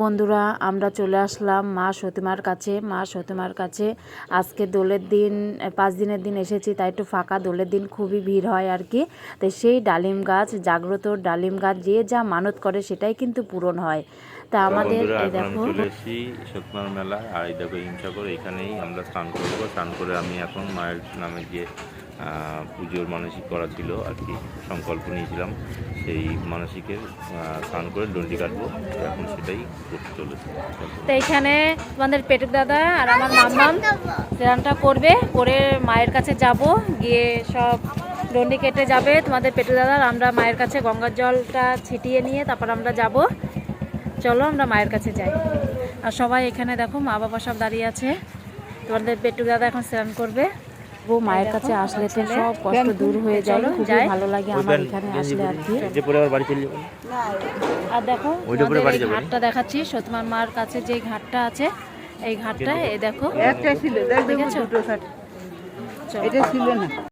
বন্ধুরা আমরা চলে আসলাম মা সতীমার কাছে। মা সতীমার কাছে আজকে দোলের দিন 5 দিনের দিন এসেছি, তাই একটু ফাঁকা। দোলের দিন খুবই ভিড় হয় আর কি। তাই সেই ডালিম গাছ, জাগ্রত ডালিম গাছ, যে যা মানত করে সেটাই কিন্তু পূরণ হয়। তা আমাদের এই দেখো চলে এসেছি সতীমার মেলা। আর এই দেখো হিমসাগর, এখানেই আমরা স্নান করবো। স্নান করে আমি এখন মায়ের নামে যে পুজোর মানসিক করা ছিল আর কি, সংকল্প নিয়েছিলাম, সেই মানসিকের স্নান করে ডন্ডি কাটবো। এখন সেটাই করতে চলেছে। তো এখানে তোমাদের পেটুক দাদা আর আমার মাম্মাম স্নানটা করবে, করে মায়ের কাছে যাব, গিয়ে সব ডন্ডি কেটে যাবে তোমাদের পেটুক দাদা। আমরা মায়ের কাছে গঙ্গার জলটা ছিটিয়ে নিয়ে তারপর আমরা যাব। চলো আমরা মায়ের কাছে যাই। আর সবাই এখানে দেখো মা বাবা সব দাঁড়িয়ে আছে। তোমাদের পেটুক দাদা এখন স্নান করবে। ও মায়ের কাছে আসলে তো সব কষ্ট দূর হয়ে যায়, খুবই ভালো লাগে আমার এখানে আসলে আর কি। আর দেখো ঘাটটা দেখাচ্ছি, সতীমার মার কাছে যে ঘাটটা আছে, এই ঘাটটা এই দেখো, একটা ছিল, দেখেছো? চলো।